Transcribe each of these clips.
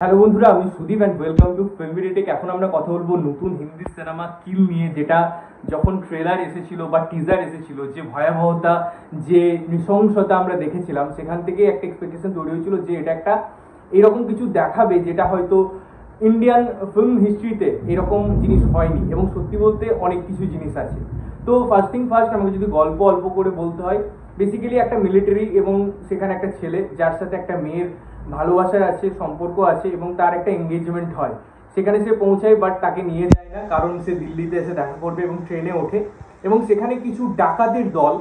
Hello বন্ধুরা, আমি Sudip and welcome to ফিল্মভিডিটেক। এখন আমরা কথা বলবো নতুন হিন্দি সিনেমা কিল নিয়ে, যেটা যখন ট্রেলার এসেছিল বা টিজার এসেছিল, যে ভয়াবহতা, যে নৃশংসতা আমরা দেখেছিলাম, সেখান থেকে একটা এক্সপেকটেশন তৈরি হয়েছিল যে এটা একটা এরকম কিছু দেখাবে যেটা হয়তো ইন্ডিয়ান ফিল্ম হিস্ট্রিতে এরকম জিনিস হয়নি, এবং সত্যি বলতে অনেক কিছু জিনিস আছে। তো ফার্স্ট থিং ফার্স্ট, আমাকে যদি গল্প অল্প করে বলতে হয়, বেসিক্যালি একটা মিলিটারি এবং সেখানে একটা ছেলে যার সাথে একটা মেয়ের ভালোবাসা আছে, সম্পর্ক আছে, এবং তার একটা এঙ্গেজমেন্ট হয়। সেখানে সে পৌঁছায়, বাট তাকে নিয়ে যায় না, কারণ সে দিল্লিতে এসে দেখা করবে, এবং ট্রেনে ওঠে, এবং সেখানে কিছু ডাকাতের দল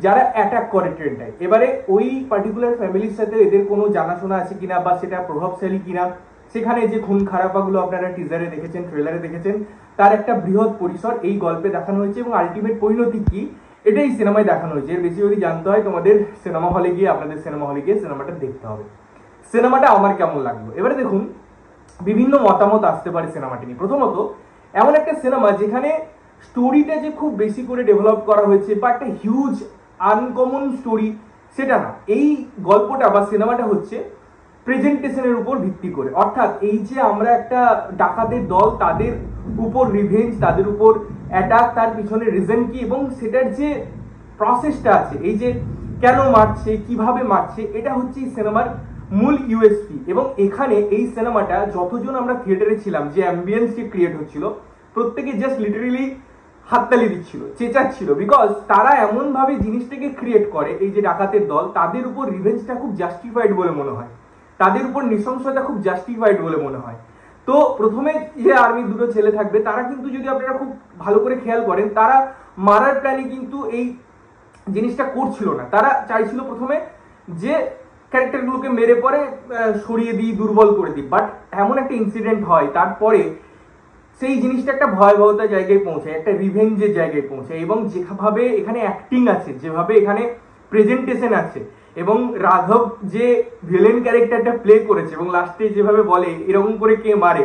যারা অ্যাটাক করে ট্রেনটায়। এবারে ওই পার্টিকুলার ফ্যামিলির সাথে এদের কোনো জানাশোনা আছে কিনা, বা সেটা প্রভাবশালী কিনা, সেখানে যে খুন খারাপাগুলো আপনারা টিজারে দেখেছেন, ট্রেলারে দেখেছেন, তার একটা বৃহৎ পরিসর এই গল্পে দেখানো হয়েছে, এবং আলটিমেট পরিণতি কি এটাই সিনেমায় দেখানো হয়েছে। এর বেশি যদি জানতে হয়, তোমাদের সিনেমা হলে গিয়ে আপনাদের সিনেমা হলে গিয়ে সিনেমাটা দেখতে হবে। সিনেমাটা আমার কেমন লাগলো, এবারে দেখুন, বিভিন্ন মতামত আসতে পারে সিনেমাটি নিয়ে। প্রথমত, এমন একটা সিনেমা যেখানে স্টোরিটা যে খুব বেশি করে ডেভেলপ করা হয়েছে বা একটা হিউজ আনকমন স্টোরি, সেটা না। এই গল্পটা বা সিনেমাটা হচ্ছে প্রেজেন্টেশনের উপর ভিত্তি করে, অর্থাৎ এই যে আমরা একটা ডাকাতের দল, তাদের উপর রিভেঞ্জ, তাদের উপর অ্যাটাক, তার পিছনে রিজন কি, এবং সেটার যে প্রসেসটা আছে, এই যে কেন মারছে, কিভাবে মারছে, এটা হচ্ছে এই সিনেমার মূল ইউএসপি। এবং এখানে এই সিনেমাটা যতজন আমরা থিয়েটারে ছিলাম, যে অ্যাম্বিয়েন্সটি ক্রিয়েট হচ্ছিল, প্রত্যেকে জাস্ট লিটারেলি হাততালি দিচ্ছিল, চেঁচাচ্ছিল, বিকজ তারা এমন ভাবে জিনিসটাকে ক্রিয়েট করে, এই যে ডাকাতের দল, তাদের উপর রিভেঞ্জটা খুব জাস্টিফাইড বলে মনে হয়, তাদের উপর নৃশংসতা খুব জাস্টিফাইড বলে মনে হয়। তো প্রথমে যে আর্মি দুটো ছেলে থাকবে, তারা কিন্তু, যদি আপনারা খুব ভালো করে খেয়াল করেন, তারা মারার প্ল্যানে কিন্তু এই জিনিসটা করছিল না। তারা চাইছিল প্রথমে যে ক্যারেক্টারগুলোকে মেরে পরে সরিয়ে দিই, দুর্বল করে দিই। বাট এমন একটা ইনসিডেন্ট হয়, তারপরে সেই জিনিসটা একটা ভয়াবহতার জায়গায় পৌঁছায়, একটা রিভেঞ্জের জায়গায় পৌঁছায়। এবং যেভাবে এখানে অ্যাক্টিং আছে, যেভাবে এখানে প্রেজেন্টেশন আছে, এবং রাঘব যে ভিলেন ক্যারেক্টারটা প্লে করেছে, এবং লাস্টে যেভাবে বলে এরকম করে কে মারে,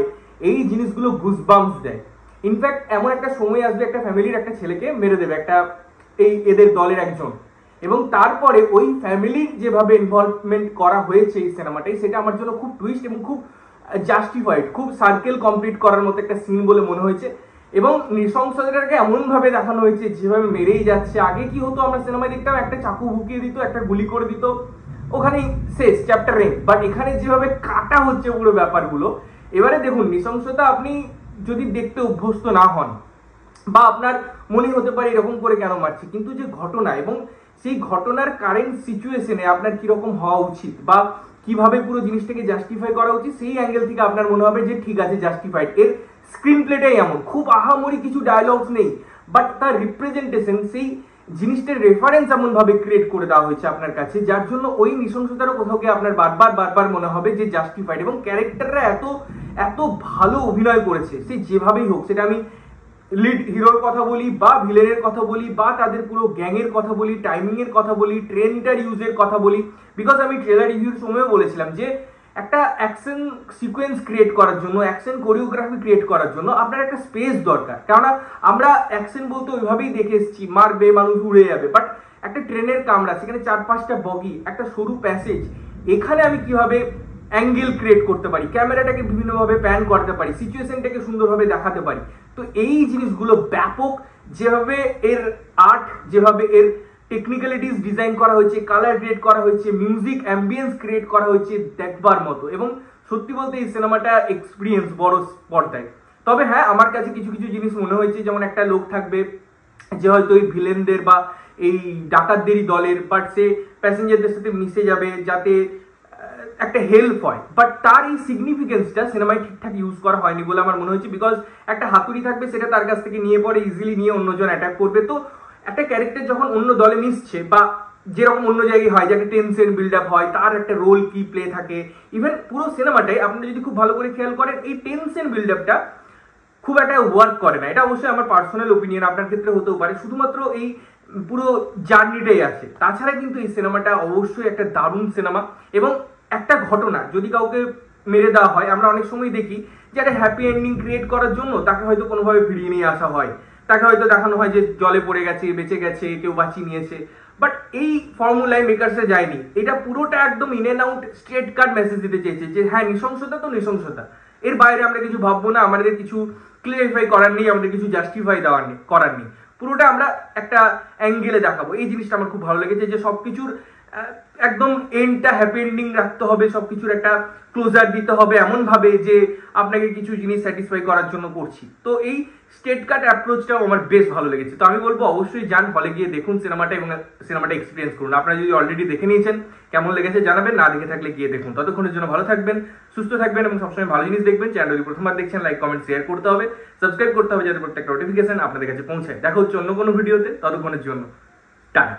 এই জিনিসগুলো গুজবাম্পস দেয়। ইনফ্যাক্ট এমন একটা সময় আসবে, একটা ফ্যামিলির একটা ছেলেকে মেরে দেবে একটা এদের দলের একজন, এবং তারপরে ওই ফ্যামিলির যেভাবে ইনভলভমেন্ট করা হয়েছে এই সিনেমাটাই, সেটা আমার জন্য খুব টুইস্ট এবং খুব জাস্টিফাইড, খুব সার্কেল কমপ্লিট করার মতো একটা সিন বলে মনে হয়েছে। এবং নৃশংসতাটাকে এমন ভাবে দেখানো হয়েছে, যেভাবে মেরেই যাচ্ছে। আগে কি হতো, আমরা সিনেমায় দেখতাম একটা চাকু ভুকিয়ে দিত, একটা গুলি করে দিত, ওখানেই শেষ, চ্যাপ্টার এন্ড। বাট এখানে যেভাবে কাটা হচ্ছে পুরো ব্যাপারগুলো, এবারে দেখুন, নৃশংসতা আপনি যদি দেখতে অভ্যস্ত না হন, বা আপনার মনে হতে পারে এরকম করে কেন মারছে, কিন্তু যে ঘটনা এবং সেই ঘটনার কারেন্ট সিচুয়েশনে আপনার কিরকম হওয়া উচিত, বা কিভাবে পুরো জিনিসটাকে জাস্টিফাই করা উচিত, সেই অ্যাঙ্গেল থেকে আপনার মনে হবে যে ঠিক আছে, জাস্টিফাইড। এর স্ক্রিন প্লেটাই এমন, খুব আহামরি কিছু ডায়লগস নেই, বাট তার রিপ্রেজেন্টেশন, সেই জিনিসটার রেফারেন্স এমন ভাবে ক্রিয়েট করে দেওয়া হয়েছে আপনার কাছে, যার জন্য ওই নৃশংসতারও কোথাও গিয়ে আপনার বারবার বারবার মনে হবে যে জাস্টিফাইড। এবং ক্যারেক্টাররা এত এত ভালো অভিনয় করেছে, সে যেভাবেই হোক, সেটা আমি লিড হিরোর কথা বলি, বা ভিলেনের কথা বলি, বা তাদের পুরো গ্যাংয়ের কথা বলি, টাইমিং এর কথা বলি, ট্রেনটার ইউজের কথা বলি। বিকজ আমি ট্রেলার রিভিউর সময়ও বলেছিলাম যে একটা অ্যাকশন সিকোয়েন্স ক্রিয়েট করার জন্য, অ্যাকশন কোরিওগ্রাফি ক্রিয়েট করার জন্য আপনার একটা স্পেস দরকার। কেননা আমরা অ্যাকশন বলতে ওইভাবেই দেখে এসেছি, মারবে, মানুষ উড়ে যাবে। বাট একটা ট্রেনের কামরা, সেখানে 4-5টা বগি, একটা সরু প্যাসেজ, এখানে আমি কিভাবে অ্যাঙ্গেল ক্রিয়েট করতে পারি, ক্যামেরাটাকে বিভিন্নভাবে প্যান করতে পারি, সিচুয়েশনটাকে সুন্দরভাবে দেখাতে পারি। তো এই জিনিসগুলো ব্যাপক, যেভাবে এর আর্ট, যেভাবে এর টেকনিক্যালিটিস ডিজাইন করা হয়েছে, কালার ক্রিয়েট করা হয়েছে, মিউজিক অ্যাম্বিয়েন্স ক্রিয়েট করা হয়েছে, দেখবার মতো। এবং সত্যি বলতে এই সিনেমাটা এক্সপিরিয়েন্স বড় পর্দায়। তবে হ্যাঁ, আমার কাছে কিছু কিছু জিনিস মনে হয়েছে, যেমন একটা লোক থাকবে যে হয়তো এই ভিলেনদের বা এই ডাকাতদেরই দলের, বাট সে প্যাসেঞ্জারদের সাথে মিশে যাবে যাতে একটা হেল্প হয়। বাট তার এই সিগনিফিকেন্সটা সিনেমায় ঠিকঠাক ইউজ করা হয়নি বলে আমার মনে হচ্ছে। বিকজ একটা হাতুড়ি থাকবে, সেটা তার কাছ থেকে নিয়ে পরে ইজিলি নিয়ে অন্যজন অ্যাটাক করবে। তো একটা ক্যারেক্টার যখন অন্য দলে মিশছে, বা যেরকম অন্য জায়গায় হয়, যাকে টেনশন বিল্ড আপ হয়, তার একটা রোল কি প্লে থাকে। ইভেন পুরো সিনেমাটাই আপনারা যদি খুব ভালো করে খেয়াল করেন, এই টেনশন বিল্ড আপটা খুব একটা ওয়ার্ক করে না। এটা অবশ্যই আমার পার্সোনাল ওপিনিয়ন, আপনার ক্ষেত্রে হতেও পারে। শুধুমাত্র এই পুরো জার্নিটাই আছে। তাছাড়া কিন্তু এই সিনেমাটা অবশ্যই একটা দারুণ সিনেমা। এবং একটা ঘটনা যদি কাউকে মেরে দেওয়া হয়, আমরা অনেক সময় দেখি যে একটা হ্যাপি এন্ডিং ক্রিয়েট করার জন্য তাকে হয়তো কোনোভাবে ফিরিয়ে নিয়ে আসা হয়, তাকে হয়তো দেখানো হয় যে জলে পড়ে গেছে, বেঁচে গেছে, কেউ বাঁচিয়ে নিয়েছে। বাট এই ফর্মুলায় মেকার্সে যায়নি, এটা পুরোটা একদম in and out straight cut message দিতে চেয়েছে যে হ্যাঁ নৃশংসতা তো নৃশংসতা, এর বাইরে আমরা কিছু ভাববো না, আমাদের কিছু ক্লিয়ারিফাই করার নেই, আমাদের কিছু জাস্টিফাই করার নেই, পুরোটা আমরা একটা অ্যাঙ্গেলে দেখাবো। এই জিনিসটা আমার খুব ভালো লেগেছে যে সবকিছুর একদম এন্ডটা হ্যাপি এন্ডিং রাখতে হবে, সবকিছুর একটা ক্লোজার দিতে হবে এমন ভাবে যে আপনাকে কিছু জিনিস স্যাটিসফাই করার জন্য করছি। তো এই স্টেট কাট অ্যাপ্রোচটাও আমার বেশ ভালো লেগেছে। তো আমি বলবো অবশ্যই যান, হলে গিয়ে দেখুন সিনেমাটা এবং সিনেমাটা এক্সপিরিয়েন্স করুন। আপনারা যদি অলরেডি দেখে নিয়েছেন কেমন লেগেছে জানাবেন, না দেখে থাকলে গিয়ে দেখুন। ততক্ষণের জন্য ভালো থাকবেন, সুস্থ থাকবেন এবং সবসময় ভালো জিনিস দেখবেন। চ্যানেল যদি প্রথমবার দেখছেন লাইক কমেন্ট শেয়ার করতে হবে, সাবস্ক্রাইব করতে হবে যাতে প্রত্যেকটা নোটিফিকেশন আপনাদের কাছে পৌঁছায়। দেখা হচ্ছে অন্য কোনো ভিডিওতে, ততক্ষণের জন্য টাটা।